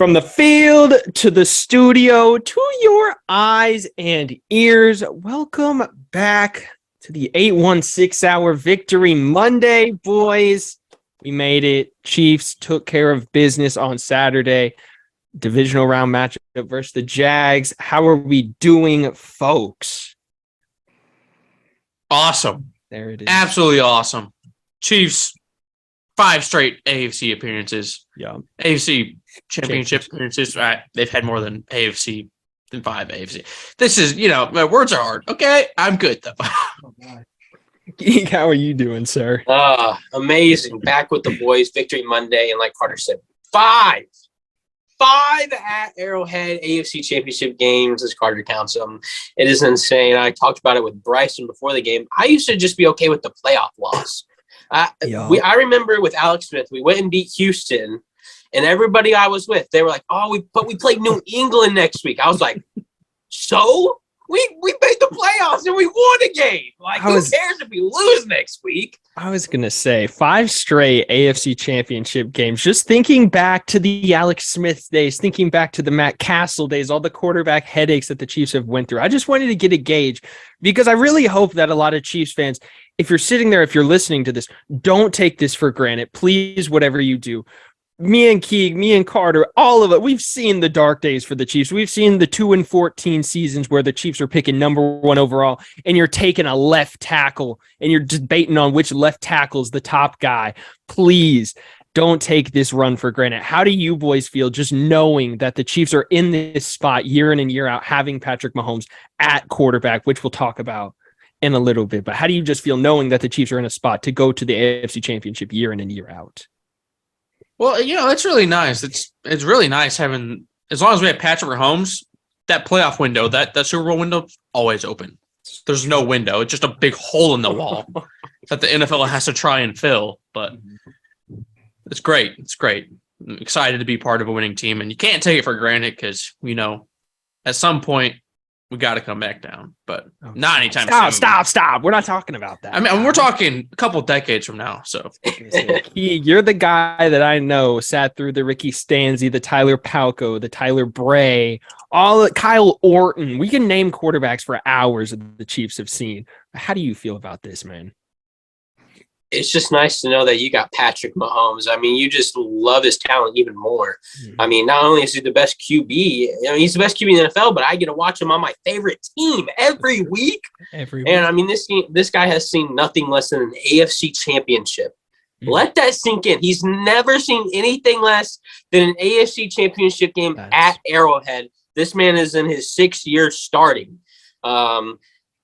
From the field to the studio to your eyes and ears, welcome back to the 816 Hour Victory Monday, boys. We made it. Chiefs took care of business on Saturday. Divisional round matchup versus the Jags. How are we doing, folks? Awesome. There it is. Absolutely awesome. Chiefs, 5 straight AFC appearances. Yeah. AFC championship appearances. They've had more than 5 AFC. This is, my words are hard. Okay, I'm good, though. Geek, how are you doing, sir? Amazing. Back with the boys. Victory Monday. And like Carter said, 5 at Arrowhead AFC championship games as Carter counts them. It is insane. I talked about it with Bryson before the game. I used to just be okay with the playoff loss. I remember with Alex Smith, we went and beat Houston, and everybody I was with, they were like, but we played New England next week. I was like, so? We made the playoffs and we won a game. Like, who cares if we lose next week? I was going to say 5 straight AFC championship games. Just thinking back to the Alex Smith days, thinking back to the Matt Castle days, all the quarterback headaches that the Chiefs have went through. I just wanted to get a gauge because I really hope that a lot of Chiefs fans, if you're sitting there, if you're listening to this, don't take this for granted. Please, whatever you do. Me and Keeg, me and Carter, all of it. We've seen the dark days for the Chiefs. We've seen the 2-14 seasons where the Chiefs are picking number 1 overall, and you're taking a left tackle, and you're debating on which left tackle is the top guy. Please don't take this run for granted. How do you boys feel just knowing that the Chiefs are in this spot year in and year out, having Patrick Mahomes at quarterback, which we'll talk about in a little bit. But how do you just feel knowing that the Chiefs are in a spot to go to the AFC Championship year in and year out? Well, it's really nice. It's really nice having, as long as we have Patrick Mahomes, that playoff window, that Super Bowl window, always open. There's no window. It's just a big hole in the wall that the NFL has to try and fill. But it's great. It's great. I'm excited to be part of a winning team. And you can't take it for granted because, at some point, we got to come back down, but not anytime soon. Stop. We're not talking about that. I mean, we're talking a couple decades from now. So you're the guy that I know sat through the Ricky Stanzi, the Tyler Palco, the Tyler Bray, Kyle Orton. We can name quarterbacks for hours that the Chiefs have seen. How do you feel about this, man? It's just nice to know that you got Patrick Mahomes. I mean, you just love his talent even more. I mean, not only is he the best QB, he's the best QB in the NFL, but I get to watch him on my favorite team every week. And I mean, this guy has seen nothing less than an AFC championship. Let that sink in. He's never seen anything less than an AFC championship game at Arrowhead. This man is in his 6th year starting.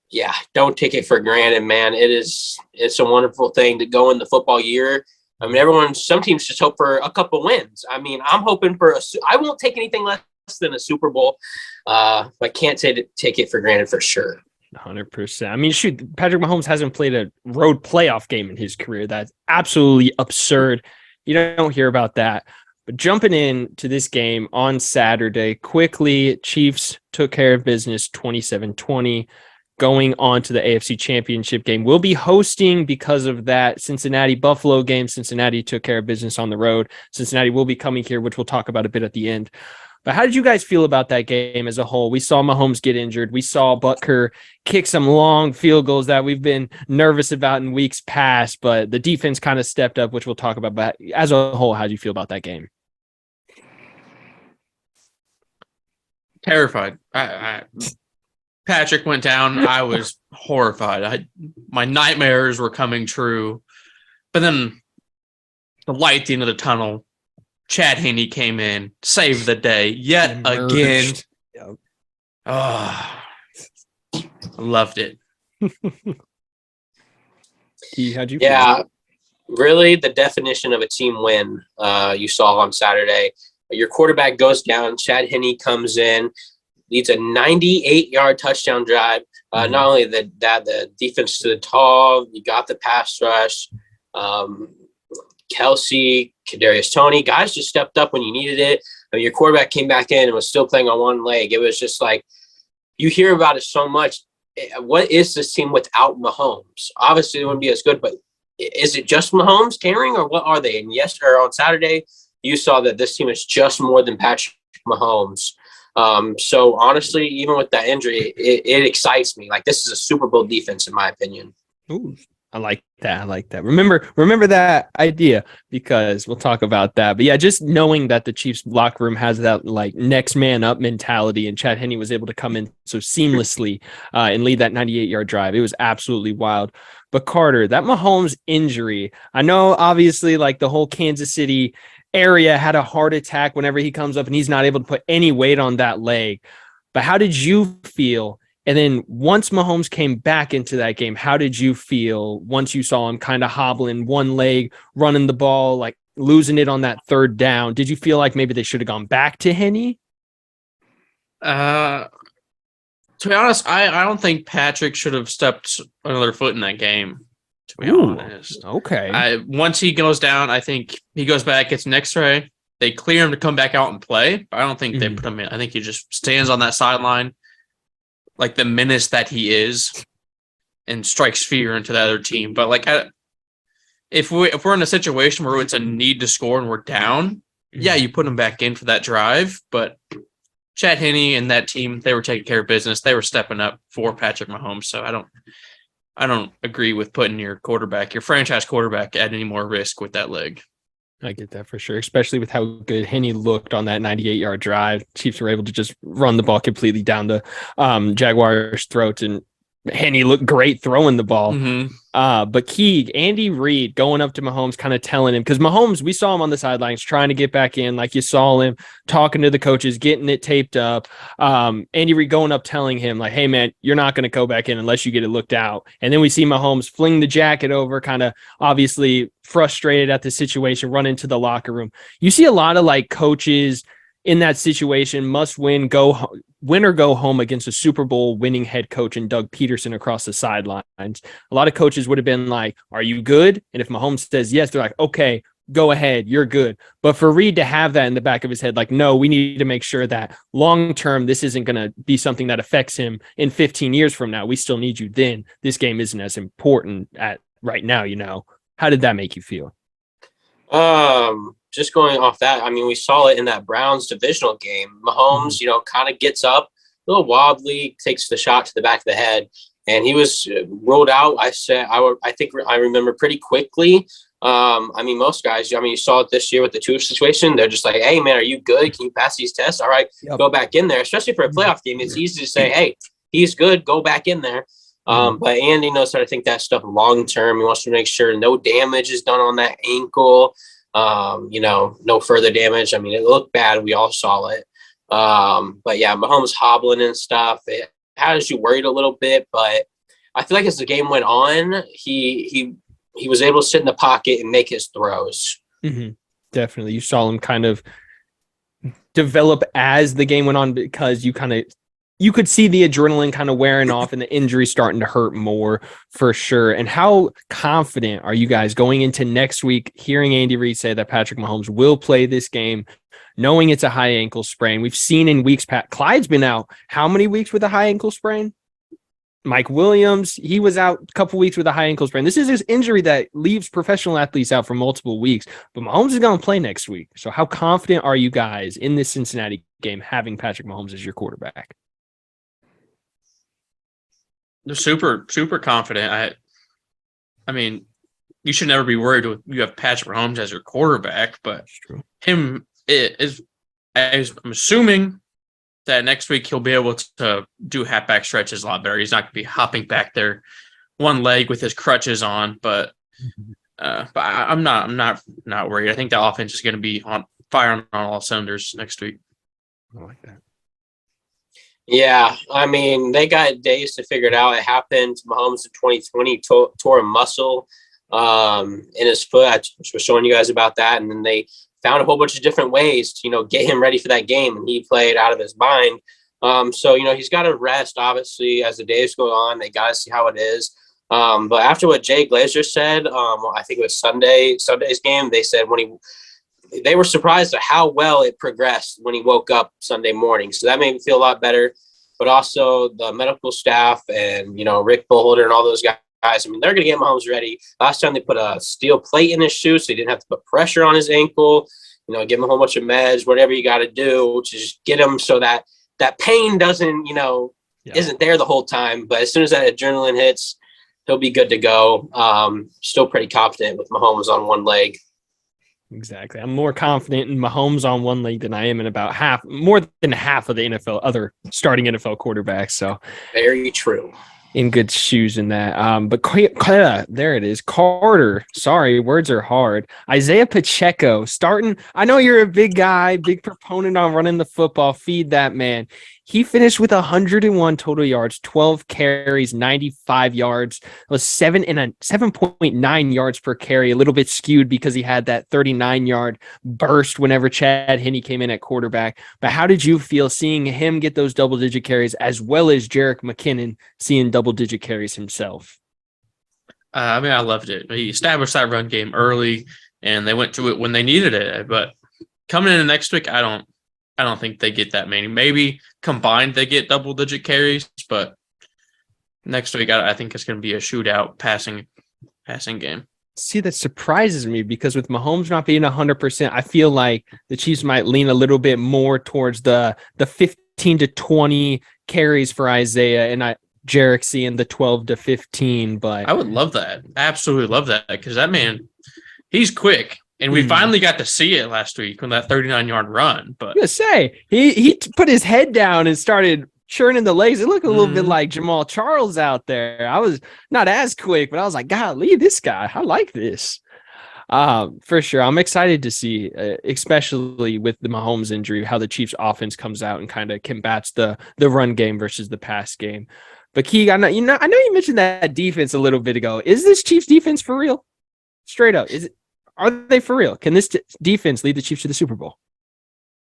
Yeah, don't take it for granted, man. It's a wonderful thing to go in the football year. I mean, some teams just hope for a couple wins. I mean, I'm hoping for I won't take anything less than a Super Bowl. But can't take it for granted for sure. 100%. I mean, shoot, Patrick Mahomes hasn't played a road playoff game in his career. That's absolutely absurd. You don't hear about that. But jumping in to this game on Saturday, quickly, Chiefs took care of business 27-20. Going on to the AFC Championship game. We'll be hosting because of that Cincinnati-Buffalo game. Cincinnati took care of business on the road. Cincinnati will be coming here, which we'll talk about a bit at the end. But how did you guys feel about that game as a whole? We saw Mahomes get injured. We saw Butker kick some long field goals that we've been nervous about in weeks past, but the defense kind of stepped up, which we'll talk about. But as a whole, how did you feel about that game? Terrified. Patrick went down. I was horrified. My nightmares were coming true. But then the light at the end of the tunnel, Chad Henne came in, saved the day yet again. Yep. Oh, I loved it. How'd you feel? Really the definition of a team win you saw on Saturday. Your quarterback goes down. Chad Henne comes in. Leads a 98-yard touchdown drive. Not only the defense stood tall, you got the pass rush. Kelsey, Kadarius Toney, guys just stepped up when you needed it. I mean, your quarterback came back in and was still playing on one leg. It was just like, you hear about it so much. What is this team without Mahomes? Obviously, it wouldn't be as good, but is it just Mahomes carrying, or what are they? And on Saturday, you saw that this team is just more than Patrick Mahomes. So honestly, even with that injury, it excites me. Like, this is a Super Bowl defense, in my opinion. Ooh, I like that. I like that. Remember that idea, because we'll talk about that. But yeah, just knowing that the Chiefs locker room has that like next man up mentality, and Chad Henne was able to come in so seamlessly and lead that 98-yard drive. It was absolutely wild. But Carter, that Mahomes injury, I know obviously like the whole Kansas City area had a heart attack whenever he comes up and he's not able to put any weight on that leg. But how did you feel? And then once Mahomes came back into that game, how did you feel once you saw him kind of hobbling one leg, running the ball, like losing it on that third down? Did you feel like maybe they should have gone back to Henne? To be honest, I don't think Patrick should have stepped another foot in that game, to be honest. Okay. Once he goes down, I think he goes back, gets an X-ray. They clear him to come back out and play. But I don't think they put him in. I think he just stands on that sideline like the menace that he is and strikes fear into the other team. But like, if we're in a situation where it's a need to score and we're down, yeah, you put him back in for that drive. But Chad Henne and that team, they were taking care of business. They were stepping up for Patrick Mahomes. So I don't agree with putting your franchise quarterback at any more risk with that leg. I get that for sure, especially with how good Henne looked on that 98-yard drive. Chiefs were able to just run the ball completely down the Jaguars' throats, and Henne looked great throwing the ball. But Keeg, Andy Reid going up to Mahomes, kind of telling him, because Mahomes, we saw him on the sidelines trying to get back in, like you saw him talking to the coaches, getting it taped up. Andy Reid going up telling him, like, hey, man, you're not going to go back in unless you get it looked out. And then we see Mahomes fling the jacket over, kind of obviously frustrated at the situation, run into the locker room. You see a lot of like coaches in that situation, must win, win or go home against a Super Bowl winning head coach and Doug Peterson across the sidelines. A lot of coaches would have been like, are you good? And if Mahomes says yes, they're like, okay, go ahead, you're good. But for Reid to have that in the back of his head, like, no, we need to make sure that long term, this isn't going to be something that affects him in 15 years from now. We still need you then. This game isn't as important at right now, you know. How did that make you feel? Just going off that, I mean, we saw it in that Browns divisional game. Mahomes, kind of gets up a little wobbly, takes the shot to the back of the head, and he was ruled out. I think I remember pretty quickly. I mean, most guys, you saw it this year with the Tua situation. They're just like, hey, man, are you good? Can you pass these tests? All right, go back in there. Especially for a playoff game, it's easy to say, hey, he's good, go back in there. But Andy knows how to think that stuff long term. He wants to make sure no damage is done on that ankle. No further damage. I mean, it looked bad. We all saw it. But yeah, Mahomes hobbling and stuff. It has you worried a little bit, but I feel like as the game went on, he was able to sit in the pocket and make his throws. Definitely. You saw him kind of develop as the game went on, because you could see the adrenaline kind of wearing off and the injury starting to hurt more for sure. And how confident are you guys going into next week, hearing Andy Reid say that Patrick Mahomes will play this game, knowing it's a high ankle sprain? We've seen in weeks past, Clyde's been out how many weeks with a high ankle sprain? Mike Williams, he was out a couple weeks with a high ankle sprain. This is his injury that leaves professional athletes out for multiple weeks, but Mahomes is going to play next week. So how confident are you guys in this Cincinnati game having Patrick Mahomes as your quarterback? They're super, super confident. I mean, you should never be worried with you have Patrick Mahomes as your quarterback, but I'm assuming that next week he'll be able to do halfback stretches a lot better. He's not going to be hopping back there one leg with his crutches on, but I'm not worried. I think the offense is going to be on fire on all cylinders next week. I like that. Yeah, I mean, they got days to figure it out. It happened to Mahomes in 2020, tore a muscle in his foot. I was showing you guys about that. And then they found a whole bunch of different ways to, get him ready for that game. And he played out of his mind. So, he's got to rest, obviously, as the days go on. They got to see how it is. But after what Jay Glazer said, I think it was Sunday's game, they said they were surprised at how well it progressed when he woke up Sunday morning. So that made me feel a lot better. But also the medical staff and, Rick Bullholder and all those guys, I mean, they're going to get Mahomes ready. Last time they put a steel plate in his shoe so he didn't have to put pressure on his ankle. give him a whole bunch of meds, whatever you got to do to just get him so that pain doesn't, isn't there the whole time. But as soon as that adrenaline hits, he'll be good to go. Still pretty confident with Mahomes on one leg. Exactly. I'm more confident in Mahomes on one leg than I am in more than half of the other starting NFL quarterbacks. So very true. In good shoes in that. But there it is. Carter. Sorry, words are hard. Isaiah Pacheco starting. I know you're a big guy, big proponent on running the football. Feed that man. He finished with 101 total yards, 12 carries, 95 yards. It was 7.9 yards per carry, a little bit skewed because he had that 39-yard burst whenever Chad Henne came in at quarterback. But how did you feel seeing him get those double-digit carries as well as Jerick McKinnon seeing double-digit carries himself? I loved it. He established that run game early, and they went to it when they needed it. But coming in next week, I don't think they get that many. Maybe combined they get double-digit carries, but next week I think it's going to be a shootout passing game. See, that surprises me because with Mahomes not being 100%, I feel like the Chiefs might lean a little bit more towards the 15 to 20 carries for Isaiah and Jerick seeing the 12 to 15. But I would love that. Absolutely love that because that man, he's quick. And we finally got to see it last week on that 39-yard run. But I'm gonna say he put his head down and started churning the legs. It looked a little bit like Jamal Charles out there. I was not as quick, but I was like, golly, this guy, I like this. For sure. I'm excited to see, especially with the Mahomes injury, how the Chiefs offense comes out and kind of combats the run game versus the pass game. But Keeg, I know you mentioned that defense a little bit ago. Is this Chiefs defense for real? Straight up. Are they for real? Can this defense lead the Chiefs to the Super Bowl?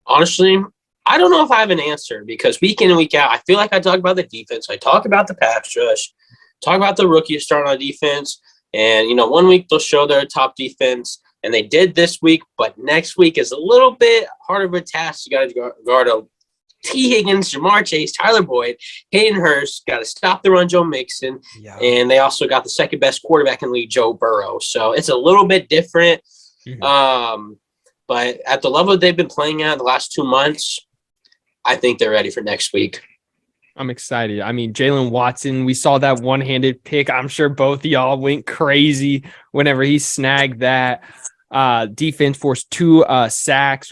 Honestly, I don't know if I have an answer because week in and week out, I feel like I talk about the defense. I talk about the pass rush, talk about the rookies starting on defense. And, 1 week they'll show their top defense. And they did this week, but next week is a little bit harder of a task. You got to guard a T. Higgins, Jamar Chase, Tyler Boyd, Hayden Hurst, got to stop the run, Joe Mixon. Yeah. And they also got the second best quarterback in the league, Joe Burrow. So it's a little bit different. Mm-hmm. But at the level they've been playing at the last 2 months, I think they're ready for next week. I'm excited. I mean, Jalen Watson, we saw that one-handed pick. I'm sure both of y'all went crazy whenever he snagged that. Defense forced 2 sacks,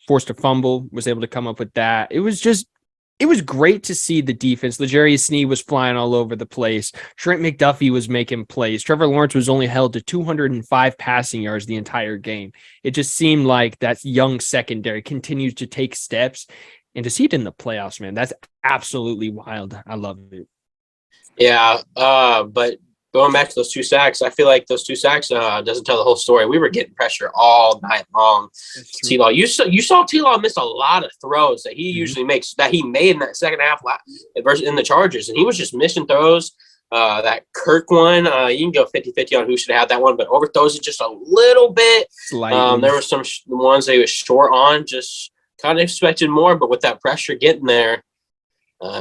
forced a fumble, was able to come up with that. It was great to see the defense. L'Jarius Sneed was flying all over the place. Trent McDuffie was making plays. Trevor Lawrence was only held to 205 passing yards the entire game. It just seemed like that young secondary continues to take steps. And to see it in the playoffs, man, that's absolutely wild. I love it. Yeah, but going back to those 2 sacks, I feel like those 2 sacks doesn't tell the whole story. We were getting pressure all night long. T-Law, you saw T-Law miss a lot of throws that he usually makes, that he made in that second half in the Chargers, and he was just missing throws. That Kirk one, you can go 50-50 on who should have had that one, but overthrows it just a little bit. There were some ones they was short on, just kind of expected more, but with that pressure getting there,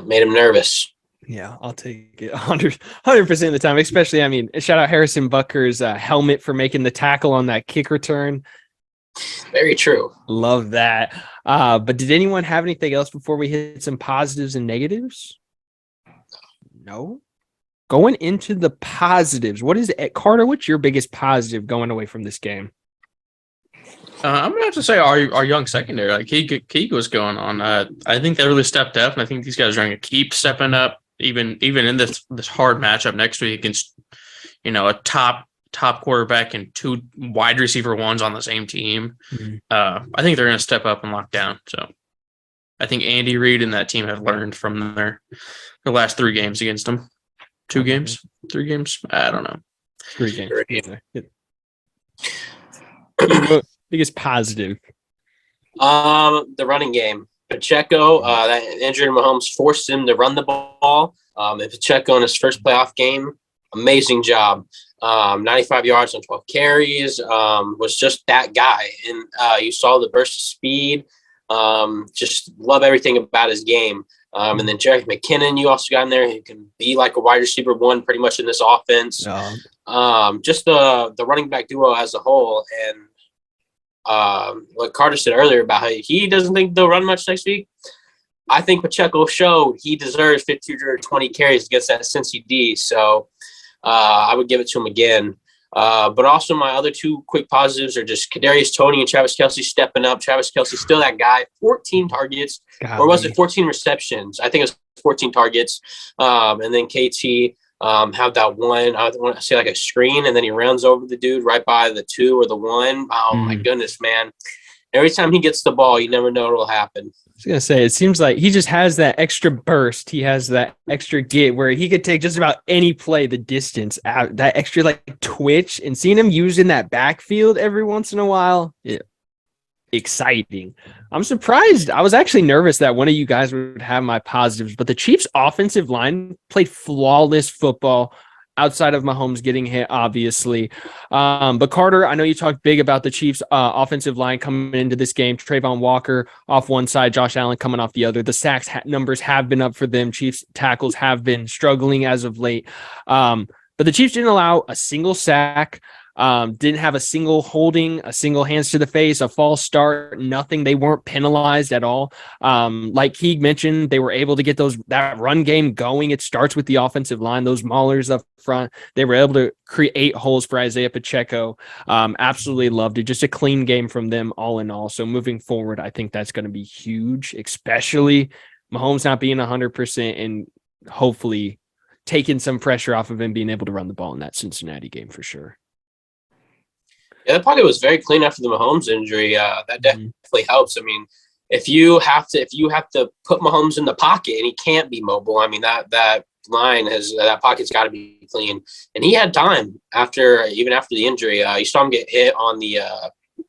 made him nervous. Yeah, I'll take it 100% of the time, especially, I mean, shout out Harrison Butker's helmet for making the tackle on that kick return. Very true. Love that. But did anyone have anything else before we hit some positives and negatives? No? Going into the positives, what is it? Carter, what's your biggest positive going away from this game? I'm gonna have to say our young secondary, like Keeg was going on. I think they really stepped up, and I think these guys are going to keep stepping up, even in this hard matchup next week against a top quarterback and 2 wide receiver ones on the same team. Mm-hmm. I think they're going to step up and lock down. So I think Andy Reid and that team have learned from their last 3 games against them. 2 games, 3 games. I don't know. 3 games. Biggest positive. The running game. Pacheco, that injured Mahomes forced him to run the ball. Pacheco in his first playoff game, amazing job. 95 yards on 12 carries, was just that guy. And you saw the burst of speed. Just love everything about his game. And then Jerick McKinnon, you also got in there. He can be like a wide receiver 1 pretty much in this offense. Just the running back duo as a whole. And what Carter said earlier about how he doesn't think they'll run much next week. I think Pacheco showed he deserves 15 or 20 carries against that Cincy D. So I would give it to him again. But also my other two quick positives are just Kadarius Toney and Travis Kelce stepping up. Travis Kelce still that guy, 14 targets, or was it 14 receptions? I think it was 14 targets. And then KT have that one, I want to say like a screen, and then he runs over the dude right by the 2 or the 1. Oh, my goodness, man. Every time he gets the ball, you never know what will happen. I was going to say, it seems like he just has that extra burst. He has that extra get where he could take just about any play the distance out, that extra like twitch, and seeing him using that backfield every once in a while. Yeah. Exciting. I'm surprised. I was actually nervous that one of you guys would have my positives, but the Chiefs offensive line played flawless football outside of Mahomes getting hit, obviously. But Carter, I know you talked big about the Chiefs offensive line coming into this game. Trayvon Walker off one side, Josh Allen coming off the other. The sacks numbers have been up for them. Chiefs tackles have been struggling as of late. But the Chiefs didn't allow a single sack. Didn't have a single holding, a single hands to the face, a false start, nothing. They weren't penalized at all. Like he mentioned, they were able to get that run game going. It starts with the offensive line, those maulers up front. They were able to create holes for Isaiah Pacheco. Absolutely loved it. Just a clean game from them all in all. So moving forward, I think that's going to be huge, especially Mahomes not being 100% and hopefully taking some pressure off of him being able to run the ball in that Cincinnati game for sure. Yeah, the pocket was very clean after the Mahomes injury. That definitely helps. I mean, if you have to put Mahomes in the pocket and he can't be mobile, I mean that pocket's got to be clean. And he had time even after the injury. You saw him get hit on the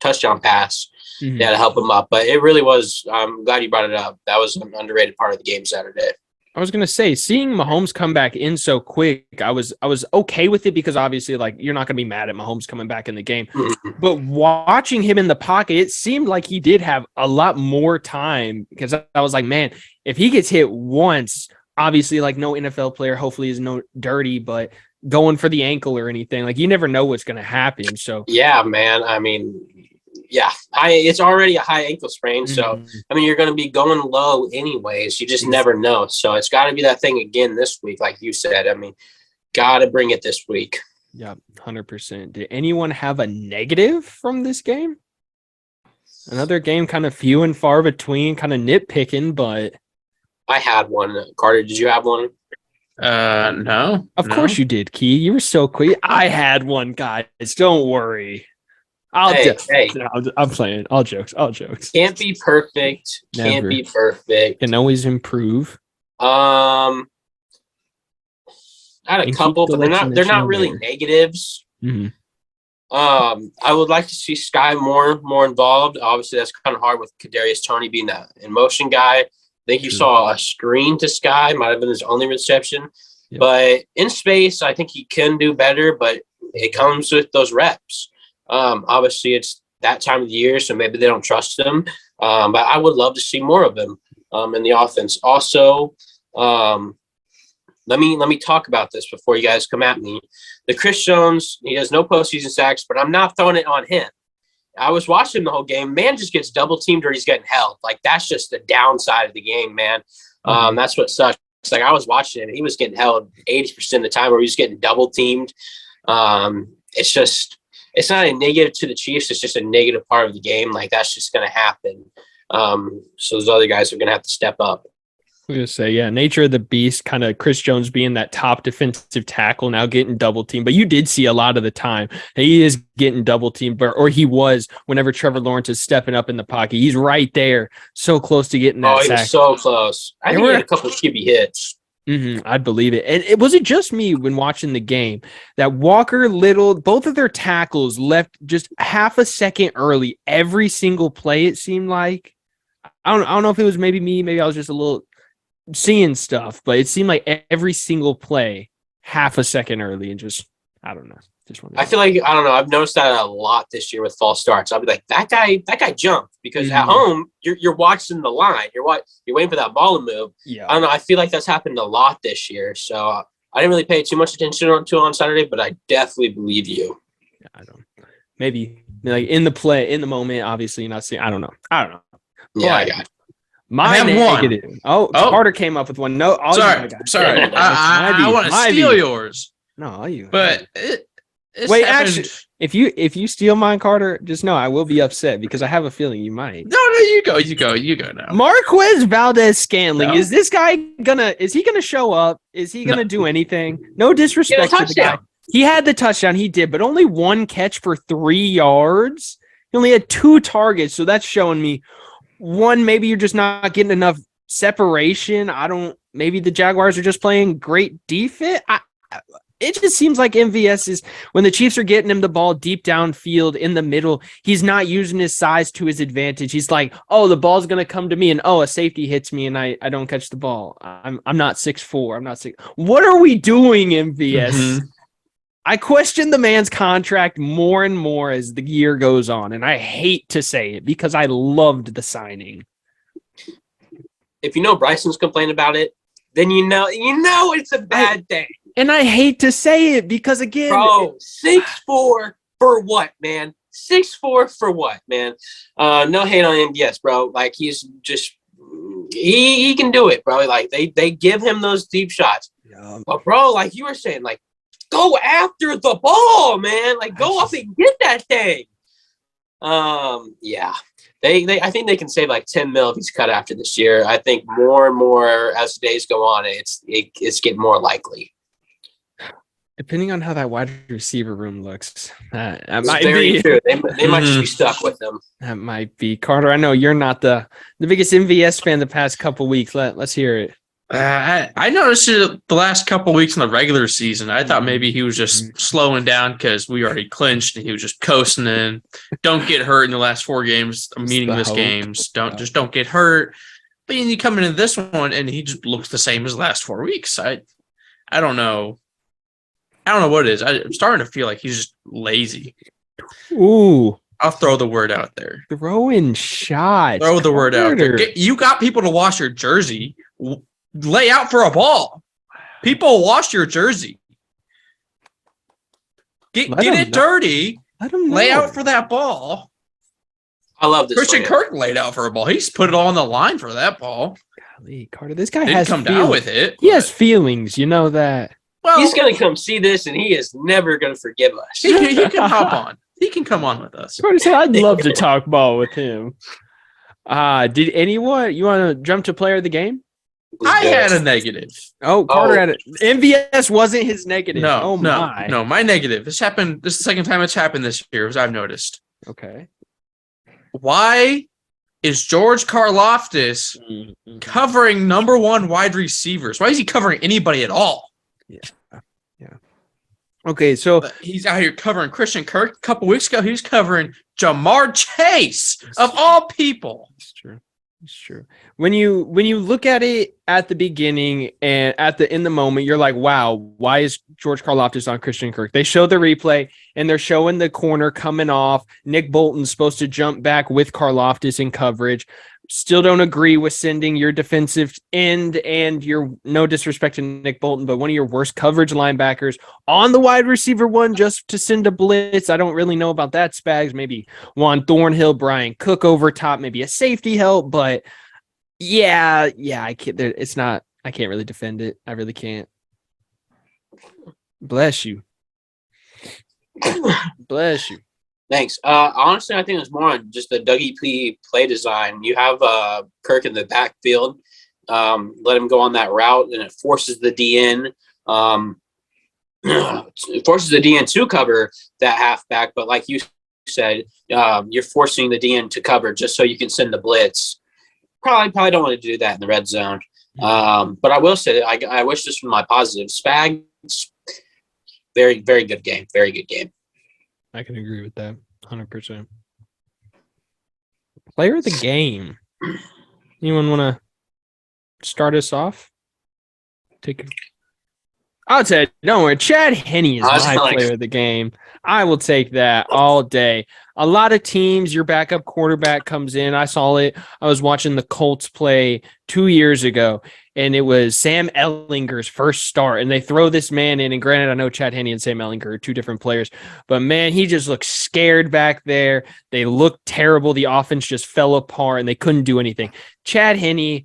touchdown pass. Mm-hmm. Yeah, to help him up. But it really was. I'm glad you brought it up. That was an underrated part of the game Saturday. I was going to say, seeing Mahomes come back in so quick, I was okay with it because obviously, like, you're not going to be mad at Mahomes coming back in the game. But watching him in the pocket, it seemed like he did have a lot more time because I was like, man, if he gets hit once, obviously, like, no NFL player hopefully is no dirty, but going for the ankle or anything, like, you never know what's going to happen. So, yeah, man. I mean, yeah, it's already a high ankle sprain. So, I mean, you're going to be going low anyways. You just never know. So it's got to be that thing again this week, like you said. I mean, got to bring it this week. Yeah, 100%. Did anyone have a negative from this game? Another game kind of few and far between, kind of nitpicking, but. I had one. Carter, did you have one? No. Of course you did, Key. You were so quick. I had one, guys. Don't worry. Hey. I'm playing. All jokes. Can't be perfect. Never. Can't be perfect. Can always improve. I had a couple, but they're not really negatives. Mm-hmm. I would like to see Sky more involved. Obviously, that's kind of hard with Kadarius Toney being that in motion guy. I think you saw a screen to Sky, might have been his only reception. Yep. But in space, I think he can do better, but it comes with those reps. Obviously, it's that time of the year, so maybe they don't trust him. But I would love to see more of him in the offense. Also, let me talk about this before you guys come at me. The Chris Jones, he has no postseason sacks, but I'm not throwing it on him. I was watching the whole game. Man just gets double teamed or he's getting held. Like, that's just the downside of the game, man. That's what sucks. Like, I was watching it. He was getting held 80% of the time, or he was getting double teamed. It's not a negative to the Chiefs. It's just a negative part of the game. Like, that's just going to happen. So those other guys are going to have to step up. I was going to say, yeah, nature of the beast, kind of Chris Jones being that top defensive tackle, now getting double teamed. But you did see a lot of the time he is getting double teamed, or he was whenever Trevor Lawrence is stepping up in the pocket. He's right there, so close to getting that sack. He was so close. I think he had a couple of QB hits. I'd believe it. And was it just me when watching the game that Walker, Little, both of their tackles left just half a second early every single play, it seemed like? I don't know if it was maybe me. Maybe I was just a little seeing stuff, but it seemed like every single play half a second early, and just, I don't know. I feel like, I don't know, I've noticed that a lot this year with false starts. I'll be like, that guy jumped, because at home you're watching the line, you're waiting for that ball to move. Yeah, I don't know, I feel like that's happened a lot this year. So I didn't really pay too much attention to it on Saturday, but I definitely believe you. Yeah, I don't. maybe like in the moment. Obviously, you're not seeing. I don't know. Yeah, I got it. I have negative. one. Oh, Carter came up with one. No, Sorry. I want to steal yours. No, all you. But it's Wait, happened. actually, if you steal mine, Carter, just know I will be upset because I have a feeling you might. No, you go now. Marquez Valdez-Scantling. No. Is this guy is he gonna show up? Is he gonna do anything? No disrespect to the guy. He had the touchdown, he did, but only one catch for 3 yards. He only had 2 targets, so that's showing me one, maybe you're just not getting enough separation. Maybe the Jaguars are just playing great defense. It just seems like MVS is, when the Chiefs are getting him the ball deep downfield in the middle, he's not using his size to his advantage. He's like, oh, the ball's going to come to me, and a safety hits me and I don't catch the ball. I'm not 6'4". I'm not 6. What are we doing, MVS? Mm-hmm. I question the man's contract more and more as the year goes on, and I hate to say it because I loved the signing. If you know Bryson's complaining about it, then you know it's a bad thing. And I hate to say it because, again, bro, 6'4" for what, man? 6'4" for what, man? No hate on MVS, bro. Like, he's just he can do it, bro. Like, they give him those deep shots. Yeah. But bro, like you were saying, like, go after the ball, man. Like, go up and get that thing. Yeah. I think they can save like 10 mil if he's cut after this year. I think more and more as the days go on, it's getting more likely. Depending on how that wide receiver room looks, that might very be true. They might just be stuck with them. That might be. Carter, I know you're not the biggest MVS fan the past couple weeks. Let's hear it. I noticed it the last couple weeks in the regular season. I thought maybe he was just slowing down because we already clinched and he was just coasting in. Don't get hurt in the last 4 games, meaningless games. Don't get hurt. But then you come into this one and he just looks the same as the last 4 weeks. I don't know. I don't know what it is. I'm starting to feel like he's just lazy. Ooh. I'll throw the word out there. Throwing shots. Throw the word out there. You got people to wash your jersey. Lay out for a ball. People wash your jersey. Get it dirty. Let them lay out for that ball. I love this. Christian Kirk laid out for a ball. He's put it all on the line for that ball. Golly, Carter, this guy didn't come down with it. He has feelings, you know that. Well, he's gonna come see this, and he is never gonna forgive us. He can hop on. He can come on with us. Carter said, "I'd love to talk ball with him." Did anyone? You want to jump to player of the game? I had a negative. Oh, Carter had it. MVS wasn't his negative. No, my negative. This happened. This is the second time it's happened this year, as I've noticed. Okay. Why is George Karlaftis covering number 1 wide receivers? Why is he covering anybody at all? Yeah. Okay, so he's out here covering Christian Kirk. A couple weeks ago, he was covering Jamar Chase of all people. It's true. When you look at it at the beginning and in the moment, you're like, wow, why is George Karlaftis on Christian Kirk? They show the replay and they're showing the corner coming off. Nick Bolton's supposed to jump back with Karlaftis in coverage. Still don't agree with sending your defensive end and your, no disrespect to Nick Bolton, but one of your worst coverage linebackers on the wide receiver one just to send a blitz. I don't really know about that, Spags. Maybe Juan Thornhill, Brian Cook over top, maybe a safety help, but yeah, I can't. It's not. I can't really defend it. I really can't. Bless you. Bless you. Thanks. Honestly, I think it's more on just the Dougie P play design. You have Kirk in the backfield, let him go on that route, and it forces the DN. It forces the DN to cover that halfback, but like you said, you're forcing the DN to cover just so you can send the blitz. Probably don't want to do that in the red zone. But I will say that I wish this was my positive. Spags, very, very good game. Very good game. I can agree with that 100%. Player of the game. Anyone want to start us off? I'll tell you, don't worry. Chad Henne is my player of the game. I will take that all day. A lot of teams, your backup quarterback comes in. I saw it. I was watching the Colts play 2 years ago, and it was Sam Ellinger's first start, and they throw this man in. And granted, I know Chad Henne and Sam Ellinger are two different players, but man, he just looked scared back there. They looked terrible. The offense just fell apart, and they couldn't do anything. Chad Henne,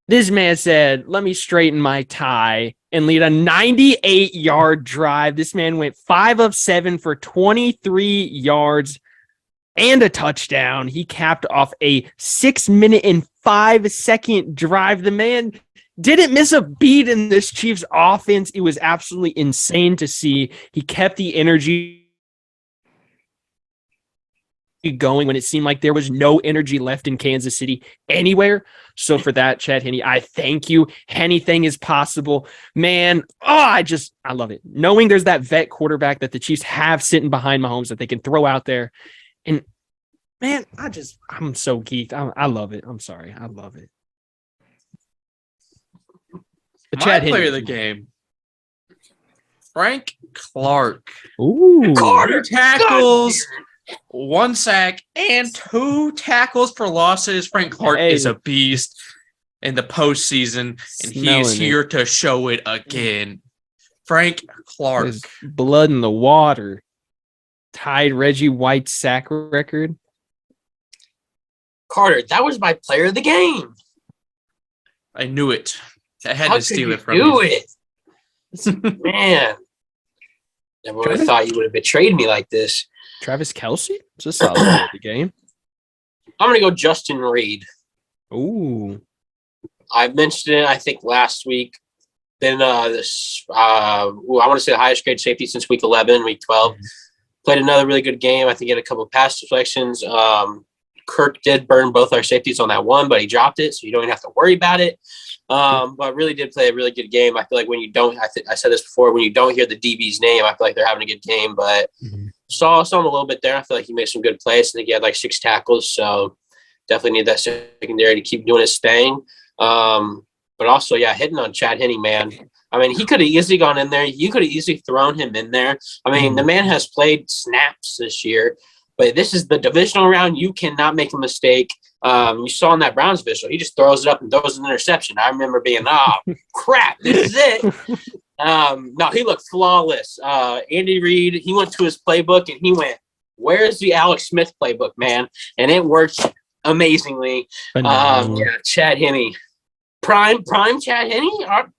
this man said, "Let me straighten my tie," and lead a 98-yard drive. This man went 5 of 7 for 23 yards and a touchdown. He capped off a 6-minute and 5-second drive. The man didn't miss a beat in this Chiefs offense. It was absolutely insane to see. He kept the energy going when it seemed like there was no energy left in Kansas City anywhere. So for that, Chad Henne, I thank you. Anything is possible. Man, I love it. Knowing there's that vet quarterback that the Chiefs have sitting behind Mahomes that they can throw out there. And man, I'm so geeked. I love it. I'm sorry. I love it. But My player of the game, Frank Clark. Ooh. Carter 2 tackles, 1 sack, and 2 tackles for losses. Frank Clark is a beast in the postseason, and he is here to show it again. Frank Clark. There's blood in the water. Tied Reggie White's sack record. Carter, that was my player of the game. I knew it. I had How to steal could it from you do you. it? Man. Never would have thought you would have betrayed me like this. Travis Kelce? It's a solid player of the game. I'm going to go Justin Reed. Ooh. I mentioned it, I think, last week. Been I want to say the highest grade safety since week 11, week 12. Mm-hmm. Played another really good game. I think he had a couple of pass deflections. Kirk did burn both our safeties on that one, but he dropped it, so you don't even have to worry about it. But really did play a really good game. I feel like when you don't, I said this before, when you don't hear the DB's name, I feel like they're having a good game. But saw him a little bit there. I feel like he made some good plays. I think he had like 6 tackles, so definitely need that secondary to keep doing his thing. But also, hitting on Chad Henne, man. I mean, he could have easily gone in there. You could have easily thrown him in there. I mean, the man has played snaps this year, but this is the divisional round. You cannot make a mistake. You saw in that Browns visual, he just throws it up and throws an interception. I remember being, crap, this is it. No, he looked flawless. Andy Reid, he went to his playbook and he went, where's the Alex Smith playbook, man? And it worked amazingly. Chad Henne. Prime Chad Henne?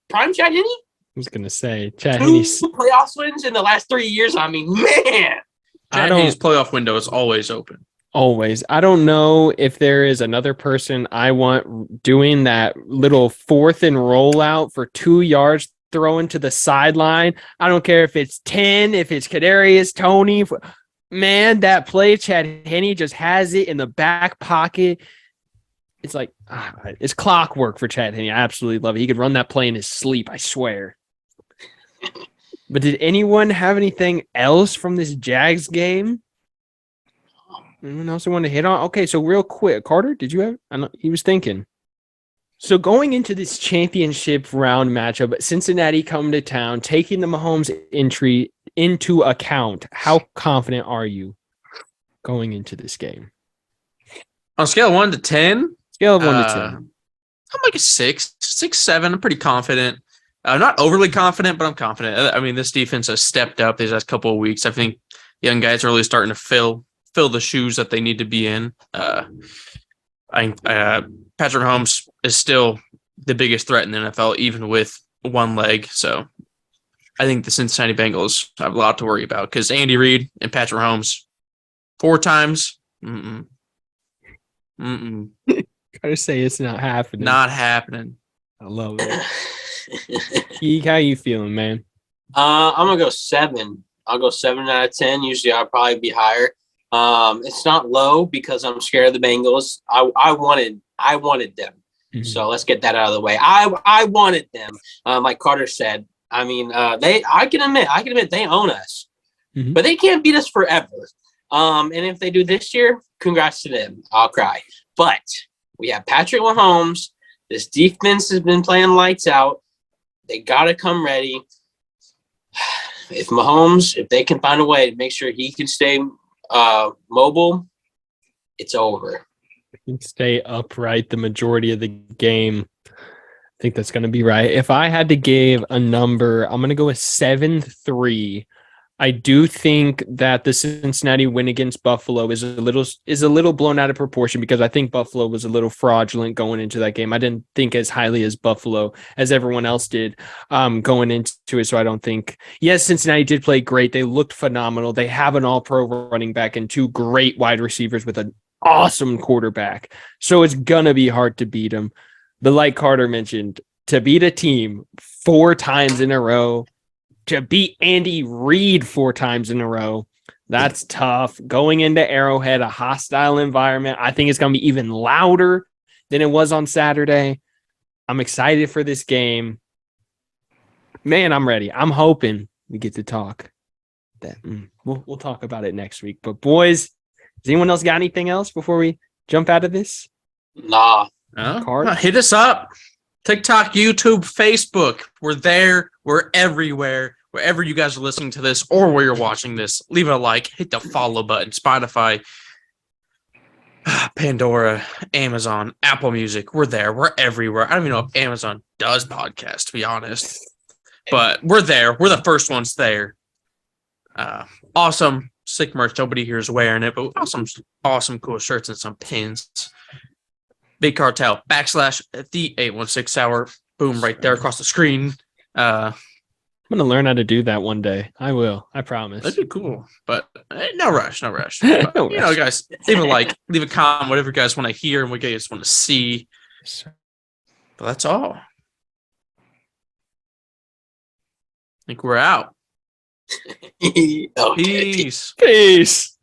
Prime Chad Henne? I was going to say, Chad 2 Henne. playoff wins in the last 3 years. I mean, man. Chad Henne's playoff window is always open. Always. I don't know if there is another person I want doing that little 4th and rollout for 2 yards throwing to the sideline. I don't care if it's 10, if it's Kadarius Toney. Man, that play, Chad Henne just has it in the back pocket. It's like, it's clockwork for Chad Henne. I absolutely love it. He could run that play in his sleep, I swear. But did anyone have anything else from this Jags game? Anyone else I want to hit on? Okay, so real quick, Carter, did you have? I know he was thinking. So going into this championship round matchup, Cincinnati come to town, taking the Mahomes entry into account. How confident are you going into this game? On a scale of 1 to 10? Scale of 1 to 10. I'm like a 6, 7. I'm pretty confident. I'm not overly confident, but I'm confident. I mean, this defense has stepped up these last couple of weeks. I think young guys are really starting to fill the shoes that they need to be in. Patrick Mahomes is still the biggest threat in the NFL, even with one leg. So I think the Cincinnati Bengals have a lot to worry about because Andy Reid and Patrick Mahomes 4 times. Gotta say it's not happening. Not happening. I love it. Geek, how you feeling, man? I'm gonna go 7. I'll go 7 out of 10. Usually I'll probably be higher. It's not low because I'm scared of the Bengals. I wanted them. Mm-hmm. So let's get that out of the way. I wanted them. Like Carter said. I mean, I can admit they own us, but they can't beat us forever. And if they do this year, congrats to them. I'll cry. But we have Patrick Mahomes. This defense has been playing lights out. They got to come ready. If they can find a way to make sure he can stay mobile, it's over. He can stay upright the majority of the game. I think that's going to be right. If I had to give a number, I'm going to go with 7-3. I do think that the Cincinnati win against Buffalo is a little blown out of proportion because I think Buffalo was a little fraudulent going into that game. I didn't think as highly as Buffalo as everyone else did going into it. So I don't think, yes, Cincinnati did play great. They looked phenomenal. They have an all-pro running back and 2 great wide receivers with an awesome quarterback. So it's going to be hard to beat them. But like Carter mentioned, to beat a team 4 times in a row, to beat Andy Reid 4 times in a row, that's tough. Going into Arrowhead, a hostile environment, I think it's going to be even louder than it was on Saturday. I'm excited for this game. Man, I'm ready. I'm hoping we get to talk. We'll talk about it next week. But boys, does anyone else got anything else before we jump out of this? Nah. Hit us up. TikTok, YouTube, Facebook. We're there. We're everywhere. Wherever you guys are listening to this or where you're watching this, leave it a like, hit the follow button. Spotify, Pandora, Amazon, Apple Music. We're there. We're everywhere. I don't even know if Amazon does podcasts, to be honest. But we're there. We're the first ones there. Awesome. Sick merch. Nobody here is wearing it, but awesome cool shirts and some pins. Big Cartel, / the 816 hour. Boom, right there across the screen. I'm going to learn how to do that one day. I will. I promise. That'd be cool. But no rush. But, No you rush. know, guys, leave a like, leave a comment, whatever you guys want to hear and what you guys want to see. But that's all. I think we're out. Okay. Peace. Peace.